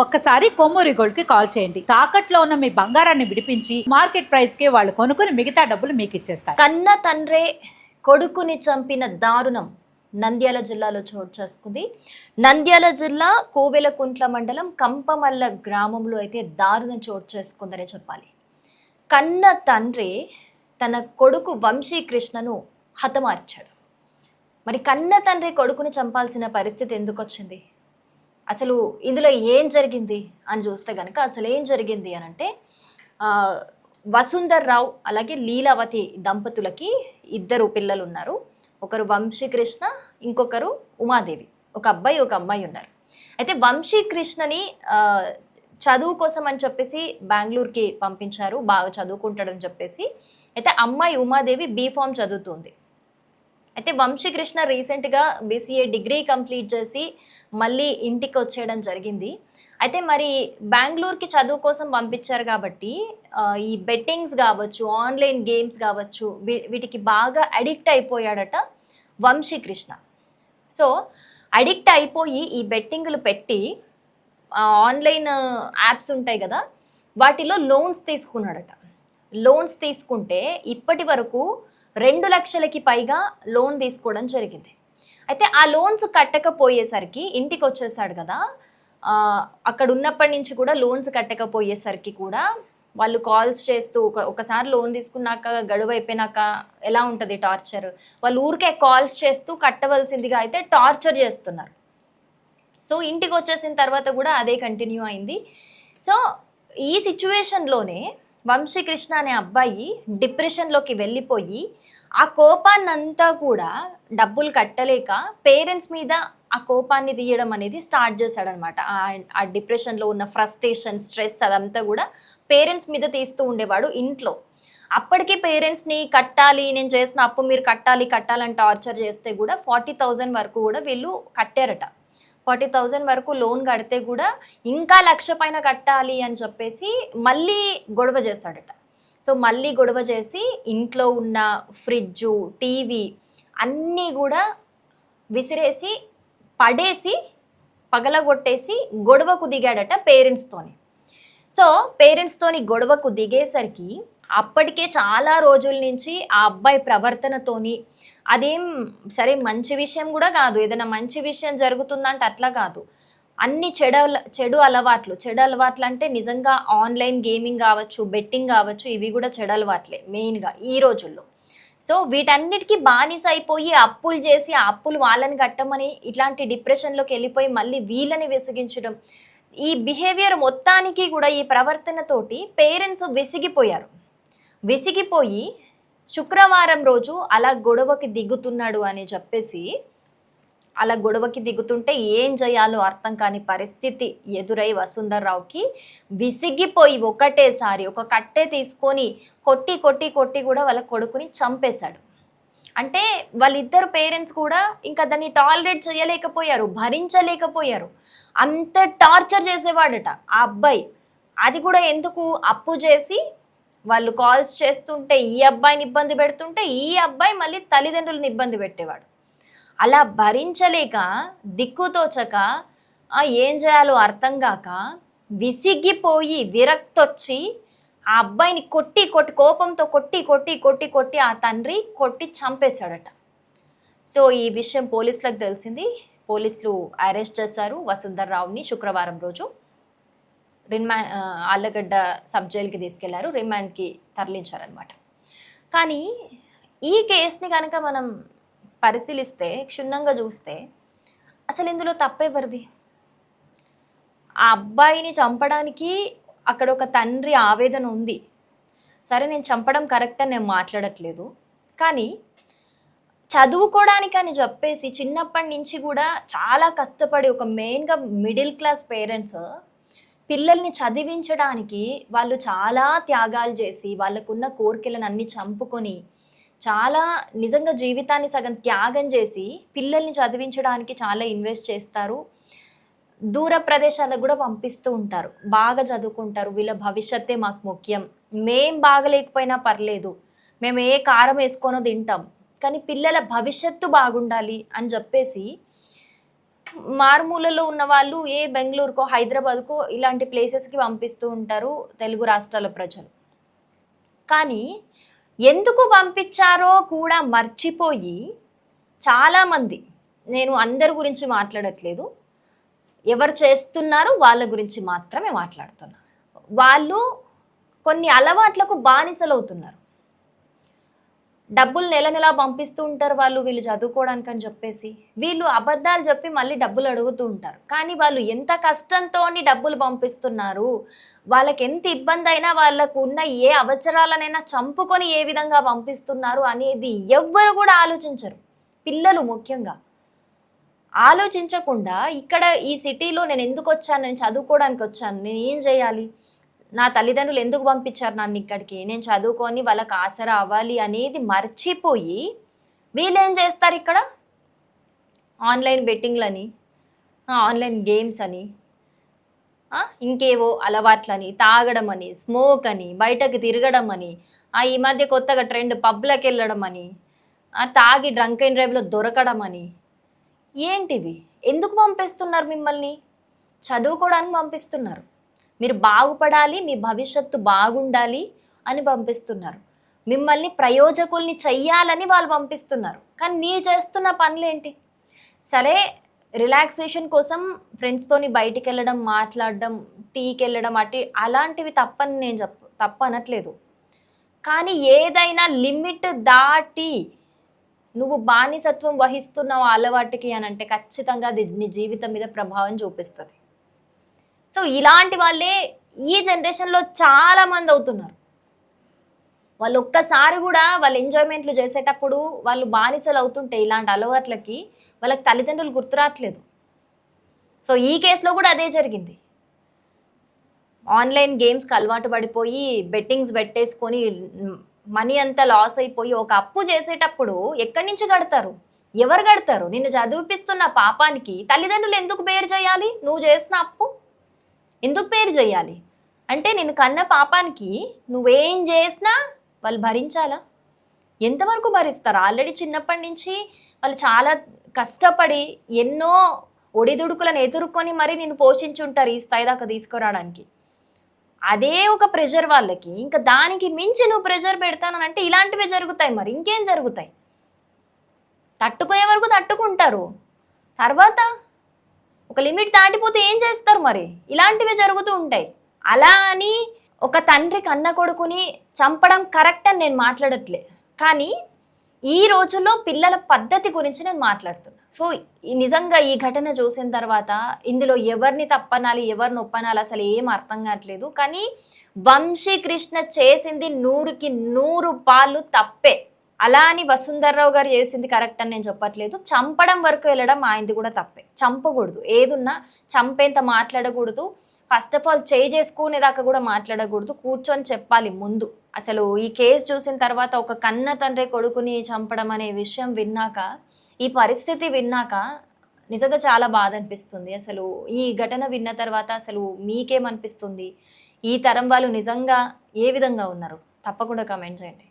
ఒక్కసారి కొమ్మూరి గోల్డ్ కి కాల్ చేయండి. తాకట్లో ఉన్న మీ బంగారాన్ని విడిపించి మార్కెట్ ప్రైస్ కి వాళ్ళు కొనుక్కుని మిగతా డబ్బులు మీకు ఇచ్చేస్తారు. కన్న తండ్రే కొడుకుని చంపిన దారుణం నంద్యాల జిల్లాలో చోటు చేసుకుంది. నంద్యాల జిల్లా కోవెలకుంట్ల మండలం కంపమల్ల గ్రామంలో అయితే దారుణం చోటు చేసుకుందనే చెప్పాలి. కన్న తండ్రి తన కొడుకు వంశీకృష్ణను హతమార్చాడు. మరి కన్న తండ్రి కొడుకుని చంపాల్సిన పరిస్థితి ఎందుకు వచ్చింది? అసలు ఇందులో ఏం జరిగింది అని చూస్తే కనుక అసలు ఏం జరిగింది అని అంటే వసుంధర్ రావు అలాగే లీలావతి దంపతులకి ఇద్దరు పిల్లలు ఉన్నారు. ఒకరు వంశీకృష్ణ, ఇంకొకరు ఉమాదేవి. ఒక అబ్బాయి ఒక అమ్మాయి ఉన్నారు. అయితే వంశీకృష్ణని చదువు కోసం అని చెప్పేసి బెంగళూరుకి పంపించారు, బాగా చదువుకుంటాడని చెప్పేసి. అయితే అమ్మాయి ఉమాదేవి బీఫామ్ చదువుతుంది. అయితే వంశీకృష్ణ రీసెంట్గా బీసీఏ డిగ్రీ కంప్లీట్ చేసి మళ్ళీ ఇంటికి వచ్చేయడం జరిగింది. అయితే మరి బెంగళూరుకి చదువు కోసం పంపించారు కాబట్టి ఈ బెట్టింగ్స్ కావచ్చు, ఆన్లైన్ గేమ్స్ కావచ్చు, వీటికి బాగా అడిక్ట్ అయిపోయాడట వంశీకృష్ణ. సో అడిక్ట్ అయిపోయి ఈ బెట్టింగ్లు పెట్టి ఆన్లైన్ యాప్స్ ఉంటాయి కదా, వాటిలో లోన్స్ తీసుకున్నాడట. లోన్స్ తీసుకుంటే ఇప్పటి వరకు 2 లక్షలకి పైగా లోన్ తీసుకోవడం జరిగింది. అయితే ఆ లోన్స్ కట్టకపోయేసరికి ఇంటికి వచ్చేసాడు కదా, అక్కడ ఉన్నప్పటి నుంచి కూడా లోన్స్ కట్టకపోయేసరికి కూడా వాళ్ళు కాల్స్ చేస్తూ ఒకసారి లోన్ తీసుకున్నాక గడువు అయిపోయినాక ఎలా ఉంటుంది టార్చర్, వాళ్ళు ఊరికే కాల్స్ చేస్తూ కట్టవలసిందిగా అయితే టార్చర్ చేస్తున్నారు. సో ఇంటికి వచ్చేసిన తర్వాత కూడా అదే కంటిన్యూ అయింది. సో ఈ సిచ్యువేషన్లోనే వంశీకృష్ణ అనే అబ్బాయి డిప్రెషన్లోకి వెళ్ళిపోయి ఆ కోపాన్నంతా కూడా డబ్బులు కట్టలేక పేరెంట్స్ మీద ఆ కోపాన్ని తీయడం అనేది స్టార్ట్ చేశాడనమాట. ఆ డిప్రెషన్లో ఉన్న ఫ్రస్ట్రేషన్, స్ట్రెస్ అదంతా కూడా పేరెంట్స్ మీద తీస్తూ ఉండేవాడు ఇంట్లో. అప్పటికీ పేరెంట్స్ని కట్టాలి, నేను చేసిన అప్పు మీరు కట్టాలని టార్చర్ చేస్తే కూడా 40,000 వరకు కూడా వీళ్ళు కట్టారట. 40,000 వరకు లోన్ కడితే కూడా ఇంకా 1,00,000 పైన కట్టాలి అని చెప్పేసి మళ్ళీ గొడవ చేశాడట. సో మళ్ళీ గొడవ చేసి ఇంట్లో ఉన్న ఫ్రిడ్జు, టీవీ అన్నీ కూడా విసిరేసి పడేసి పగలగొట్టేసి గొడవకు దిగాడట పేరెంట్స్తోని. సో పేరెంట్స్తోని గొడవకు దిగేసరికి అప్పటికే చాలా రోజుల నుంచి ఆ అబ్బాయి ప్రవర్తనతోని అదేం సరే మంచి విషయం కూడా కాదు, ఏదైనా మంచి విషయం జరుగుతుందంటే అట్లా కాదు, అన్ని చెడు అలవాట్లు అంటే నిజంగా ఆన్లైన్ గేమింగ్ కావచ్చు, బెట్టింగ్ కావచ్చు, ఇవి కూడా చెడు అలవాట్లే మెయిన్గా ఈ రోజుల్లో. సో వీటన్నిటికీ బానిస అయిపోయి అప్పులు చేసి ఆ అప్పులు వాళ్ళని కట్టమని ఇట్లాంటి డిప్రెషన్లోకి వెళ్ళిపోయి మళ్ళీ వీళ్ళని విసిగించడం, ఈ బిహేవియర్ మొత్తానికి కూడా ఈ ప్రవర్తనతోటి పేరెంట్స్ విసిగిపోయి శుక్రవారం రోజు అలా గొడవకి దిగుతున్నాడు అని చెప్పేసి, అలా గొడవకి దిగుతుంటే ఏం చేయాలో అర్థం కాని పరిస్థితి ఎదురై వసుంధర్ రావుకి విసిగిపోయి ఒకటేసారి ఒక కట్టె తీసుకొని కొట్టి కూడా వాళ్ళ కొడుకుని చంపేశాడు. అంటే వాళ్ళిద్దరు పేరెంట్స్ కూడా ఇంకా దాన్ని టాలరేట్ చేయలేకపోయారు, భరించలేకపోయారు. అంత టార్చర్ చేసేవాడట ఆ అబ్బాయి. అది కూడా ఎందుకు, అప్పు చేసి వాళ్ళు కాల్స్ చేస్తుంటే ఈ అబ్బాయిని ఇబ్బంది పెడుతుంటే ఈ అబ్బాయి మళ్ళీ తల్లిదండ్రులను ఇబ్బంది పెట్టేవాడు. అలా భరించలేక దిక్కుతోచక ఏం చేయాలో అర్థం కాక విసిగిపోయి విరక్తొచ్చి ఆ అబ్బాయిని కోపంతో కొట్టి ఆ తండ్రి కొట్టి చంపేశాడట. సో ఈ విషయం పోలీసులకు తెలిసింది. పోలీసులు అరెస్ట్ చేశారు వసుంధర్ రావుని. శుక్రవారం రోజు ఆళ్ళగడ్డ సబ్ జైలుకి తీసుకెళ్లారు, రిమాండ్కి తరలించారనమాట. కానీ ఈ కేసుని కనుక మనం పరిశీలిస్తే, క్షుణ్ణంగా చూస్తే అసలు ఇందులో తప్పెవరిది? ఆ అబ్బాయిని చంపడానికి అక్కడ ఒక తండ్రి ఆవేదన ఉంది. సరే, నేను చంపడం కరెక్ట్ అని నేను మాట్లాడట్లేదు, కానీ చదువుకోవడానికి అని చెప్పేసి చిన్నప్పటి నుంచి కూడా చాలా కష్టపడి ఒక మెయిన్గా మిడిల్ క్లాస్ పేరెంట్స్ పిల్లల్ని చదివించడానికి వాళ్ళు చాలా త్యాగాలు చేసి వాళ్ళకున్న కోరికలను అన్ని చంపుకొని చాలా నిజంగా జీవితాన్ని సగం త్యాగం చేసి పిల్లల్ని చదివించడానికి చాలా ఇన్వెస్ట్ చేస్తారు. దూర ప్రదేశాలకు కూడా పంపిస్తూ ఉంటారు. బాగా చదువుకుంటారు, వీళ్ళ భవిష్యత్తే మాకు ముఖ్యం, మేం బాగలేకపోయినా పర్లేదు, మేము ఏ కారం వేసుకొనో తింటాం, కానీ పిల్లల భవిష్యత్తు బాగుండాలి అని చెప్పేసి మారుమూలలో ఉన్న వాళ్ళు బెంగళూరుకో హైదరాబాద్కో ఇలాంటి ప్లేసెస్కి పంపిస్తూ ఉంటారు తెలుగు రాష్ట్రాల ప్రజలు. కానీ ఎందుకు పంపించారో కూడా మర్చిపోయి చాలామంది, నేను అందరి గురించి మాట్లాడట్లేదు, ఎవరు చేస్తున్నారో వాళ్ళ గురించి మాత్రమే మాట్లాడుతున్నా, వాళ్ళు కొన్ని అలవాట్లకు బానిసలవుతున్నారు. డబ్బులు నెల నెలా పంపిస్తూ ఉంటారు వాళ్ళు, వీళ్ళు చదువుకోవడానికి అని చెప్పేసి వీళ్ళు అబద్ధాలు చెప్పి మళ్ళీ డబ్బులు అడుగుతూ ఉంటారు. కానీ వాళ్ళు ఎంత కష్టంతో డబ్బులు పంపిస్తున్నారు, వాళ్ళకి ఎంత ఇబ్బంది అయినా వాళ్ళకు ఉన్న ఏ అవసరాలనైనా చంపుకొని ఏ విధంగా పంపిస్తున్నారు అనేది ఎవ్వరు కూడా ఆలోచించరు. పిల్లలు ముఖ్యంగా ఆలోచించకుండా ఇక్కడ ఈ సిటీలో నేను ఎందుకు వచ్చాను, నేను చదువుకోవడానికి వచ్చాను, నేను ఏం చేయాలి, నా తల్లిదండ్రులు ఎందుకు పంపించారు నన్ను ఇక్కడికి, నేను చదువుకొని వాళ్ళకి ఆసరా అవ్వాలి అనేది మర్చిపోయి వీళ్ళు ఏం చేస్తారు, ఇక్కడ ఆన్లైన్ బెట్టింగ్లని, ఆన్లైన్ గేమ్స్ అని, ఇంకేవో అలవాట్లని, తాగడం అని, స్మోక్ అని, బయటకు తిరగడం అని, ఈ మధ్య కొత్తగా ట్రెండ్ పబ్లకు వెళ్ళడం అని, తాగి డ్రంక్ అండ్ డ్రైవ్లో దొరకడం అని. ఏంటివి? ఎందుకు పంపిస్తున్నారు మిమ్మల్ని? చదువుకోవడానికి పంపిస్తున్నారు, మీరు బాగుపడాలి, మీ భవిష్యత్తు బాగుండాలి అని పంపిస్తున్నారు, మిమ్మల్ని ప్రయోజకుల్ని చెయ్యాలని వాళ్ళు పంపిస్తున్నారు. కానీ మీరు చేస్తున్న పనులేంటి? సరే, రిలాక్సేషన్ కోసం ఫ్రెండ్స్తోని బయటికి వెళ్ళడం, మాట్లాడడం, టీకి వెళ్ళడం, అలాంటివి తప్పని నేను తప్పనట్లేదు. కానీ ఏదైనా లిమిట్ దాటి నువ్వు బానిసత్వం వహిస్తున్నావు అలవాటుకి అని అంటే ఖచ్చితంగా అది నీ జీవితం మీద ప్రభావం చూపిస్తుంది. సో ఇలాంటి వాళ్ళే ఈ జనరేషన్లో చాలా మంది అవుతున్నారు. వాళ్ళు ఒక్కసారి కూడా వాళ్ళు ఎంజాయ్మెంట్లు చేసేటప్పుడు వాళ్ళు బానిసలు అవుతుంటే ఇలాంటి అలవాట్లకి వాళ్ళకి తల్లిదండ్రులు గుర్తురాట్లేదు. సో ఈ కేసులో కూడా అదే జరిగింది. ఆన్లైన్ గేమ్స్కి అలవాటు పడిపోయి బెట్టింగ్స్ పెట్టేసుకొని మనీ అంతా లాస్ అయిపోయి ఒక అప్పు చేసేటప్పుడు ఎక్కడి నుంచి కడతారు, ఎవరు కడతారు? నిన్ను చదివిపిస్తున్న పాపానికి తల్లిదండ్రులు ఎందుకు బేర్ చేయాలి? నువ్వు చేసిన అప్పు ఎందుకు బేర్ చేయాలి? అంటే నేను కన్న పాపానికి నువ్వేం చేసినా వాళ్ళు భరించాలా? ఎంతవరకు భరిస్తారు? ఆల్రెడీ చిన్నప్పటి నుంచి వాళ్ళు చాలా కష్టపడి ఎన్నో ఒడిదుడుకులను ఎదుర్కొని మరీ నిన్ను పోషించుంటారు ఈ స్థాయి దాకా తీసుకురావడానికి. అదే ఒక ప్రెషర్ వాళ్ళకి, ఇంకా దానికి మించి నువ్వు ప్రెషర్ పెడతానంటే ఇలాంటివే జరుగుతాయి. మరి ఇంకేం జరుగుతాయి? తట్టుకునే వరకు తట్టుకుంటారు, తర్వాత ఒక లిమిట్ దాటిపోతే ఏం చేస్తారు? మరి ఇలాంటివే జరుగుతూ ఉంటాయి. అలా అని ఒక తండ్రి కన్న కొడుకుని చంపడం కరెక్ట్ అని నేను మాట్లాడట్లే, కానీ ఈ రోజుల్లో పిల్లల పద్ధతి గురించి నేను మాట్లాడుతున్నా. సో నిజంగా ఈ ఘటన చూసిన తర్వాత ఇందులో ఎవరిని తప్పనాలి, ఎవరిని ఒప్పనాలి అసలు ఏం అర్థం కావట్లేదు. కానీ వంశీకృష్ణ చేసింది 100కి 100 పాళ్ళు తప్పే. అలా అని వసుంధరరావు గారు చేసింది కరెక్ట్ అని నేను చెప్పట్లేదు. చంపడం వరకు వెళ్ళడం ఆయనది కూడా తప్పే. చంపకూడదు, ఏదున్నా చంపేంత మాట్లాడకూడదు. ఫస్ట్ ఆఫ్ ఆల్ చేసుకునేదాకా కూడా మాట్లాడకూడదు, కూర్చొని చెప్పాలి ముందు. అసలు ఈ కేసు చూసిన తర్వాత ఒక కన్న తండ్రి కొడుకుని చంపడం అనే విషయం విన్నాక, ఈ పరిస్థితి విన్నాక నిజంగా చాలా బాధ అనిపిస్తుంది. అసలు ఈ ఘటన విన్న తర్వాత అసలు మీకేమనిపిస్తుంది? ఈ తరం వాళ్ళు నిజంగా ఏ విధంగా ఉన్నారు? తప్పకుండా కామెంట్ చేయండి.